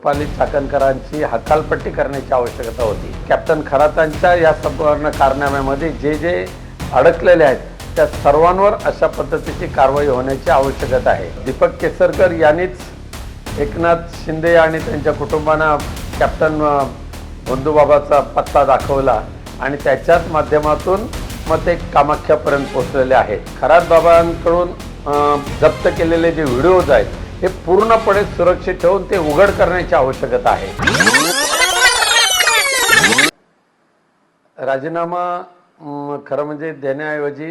रुपाली चाकणकरांची हकालपट्टी करण्याची आवश्यकता होती। कॅप्टन खरातांच्या या संपूर्ण कारनाम्यामध्ये जे जे अडकलेले आहेत त्या सर्वांवर अशा पद्धतीची कारवाई होण्याची आवश्यकता आहे। दीपक केसरकर यांनीच एकनाथ शिंदे आणि त्यांच्या कुटुंबांना कॅप्टन बंधुबाबाचा पत्ता दाखवला आणि त्याच्याच माध्यमातून मग ते कामाख्यापर्यंत पोहोचलेले आहेत। खरात बाबांकडून जप्त केलेले जे व्हिडिओज आहेत हे पूर्णपणे सुरक्षित ठेवून ते उघड करण्याची आवश्यकता आहे। राजीनामा खरं म्हणजे देण्याऐवजी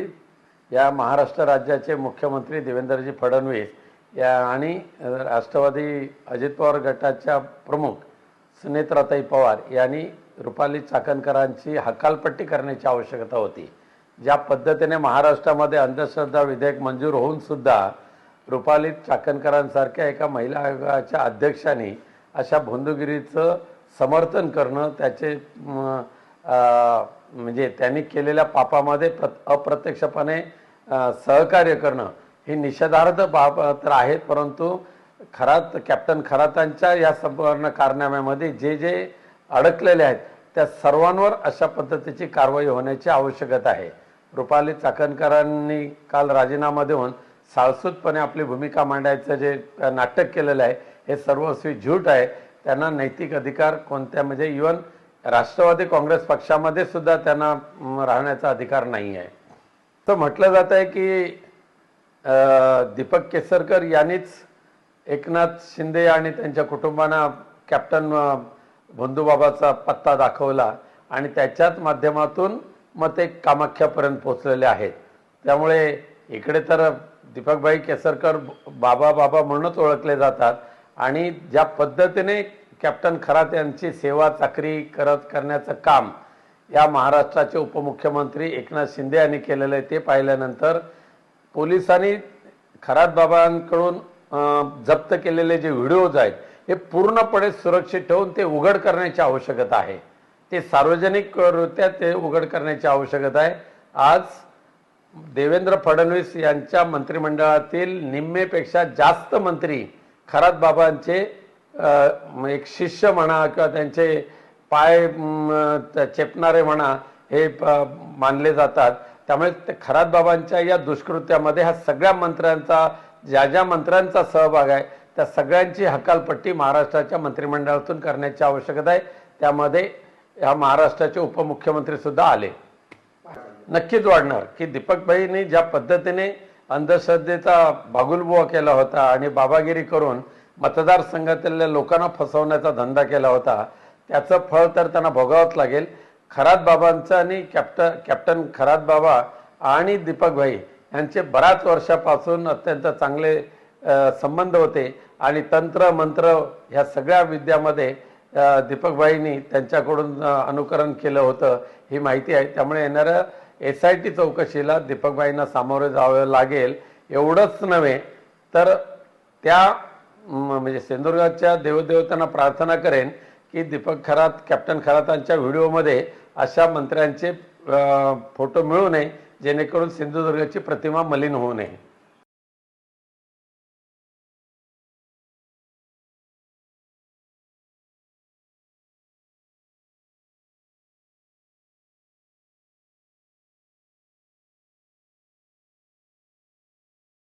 या महाराष्ट्र राज्याचे मुख्यमंत्री देवेंद्रजी फडणवीस या आणि राष्ट्रवादी अजित पवार गटाच्या प्रमुख सुनेत्राताई पवार यांनी रुपाली चाकणकरांची हकालपट्टी करण्याची आवश्यकता होती। ज्या पद्धतीने महाराष्ट्रामध्ये अंधश्रद्धा विधेयक मंजूर होऊन सुद्धा रुपाली चाकणकरांसारख्या एका महिला आयोगाच्या अध्यक्षांनी अशा भोंदूगिरीचं समर्थन करणं, त्याचे म्हणजे त्यांनी केलेल्या पापामध्ये अप्रत्यक्षपणे सहकार्य करणं ही निषेधार्ह बाब तर आहेत, परंतु कॅप्टन खरातांच्या या संपूर्ण कारनाम्यामध्ये जे जे अडकलेले आहेत त्या सर्वांवर अशा पद्धतीची कारवाई होण्याची आवश्यकता आहे। रुपाली चाकणकरांनी काल राजीनामा देऊन साळसूतपणे आपली भूमिका मांडायचं जे नाटक केलेलं आहे हे सर्वस्वी झूट आहे। त्यांना नैतिक अधिकार कोणत्या म्हणजे इव्हन राष्ट्रवादी काँग्रेस पक्षामध्ये सुद्धा त्यांना राहण्याचा अधिकार नाही आहे। तर म्हटलं जात आहे की दीपक केसरकर यांनीच एकनाथ शिंदे आणि त्यांच्या कुटुंबांना कॅप्टन बंधुबाबाचा पत्ता दाखवला आणि त्याच्याच माध्यमातून मग ते कामाख्यापर्यंत पोहोचलेले आहेत। त्यामुळे इकडे तर दीपकभाई केसरकर बाबा बाबा म्हणूनच ओळखले जातात आणि ज्या पद्धतीने कॅप्टन खरात यांची सेवा चाकरी करण्याचं काम या महाराष्ट्राचे उपमुख्यमंत्री एकनाथ शिंदे यांनी केलेलं आहे ते पाहिल्यानंतर पोलिसांनी खरात बाबांकडून जप्त केलेले जे व्हिडिओज आहेत हे पूर्णपणे सुरक्षित ठेवून ते उघड करण्याची आवश्यकता आहे। ते सार्वजनिकरित्या ते उघड करण्याची आवश्यकता आहे। आज देवेंद्र फडणवीस यांच्या मंत्रिमंडळातील निम्मेपेक्षा जास्त मंत्री खरात बाबांचे एक शिष्य म्हणा किंवा त्यांचे पाय चेपणारे म्हणा हे मानले जातात। त्यामुळे ते खरात बाबांच्या या दुष्कृत्यामध्ये ह्या सगळ्या मंत्र्यांचा ज्या मंत्र्यांचा सहभाग आहे त्या सगळ्यांची हकालपट्टी महाराष्ट्राच्या मंत्रिमंडळातून करण्याची आवश्यकता आहे। त्यामध्ये या महाराष्ट्राचे उपमुख्यमंत्री सुद्धा आले। नक्कीच वाढणार की दीपकभाईंनी ज्या पद्धतीने अंधश्रद्धेचा बागुलबुवा केला होता आणि बाबागिरी करून मतदारसंघातल्या लोकांना फसवण्याचा धंदा केला होता त्याचं फळ तर त्यांना भोगावंच लागेल। खरात बाबांचं आणि कॅप्टन खरात बाबा आणि दीपकभाई यांचे बऱ्याच वर्षापासून अत्यंत चांगले संबंध होते आणि तंत्र मंत्र ह्या सगळ्या विद्यामध्ये दीपकभाईंनी त्यांच्याकडून अनुकरण केलं होतं ही माहिती आहे। त्यामुळे येणाऱ्या SIT चौकशीला दीपकभाईंना सामोरे जावं लागेल। एवढंच नव्हे तर त्या म्हणजे सिंधुदुर्गाच्या देवदेवतांना प्रार्थना करेन की दीपक खरात कॅप्टन खरातांच्या व्हिडिओमध्ये अशा मंत्र्यांचे फोटो मिळू नये जेणेकरून सिंधुदुर्गाची प्रतिमा मलिन होऊ नये।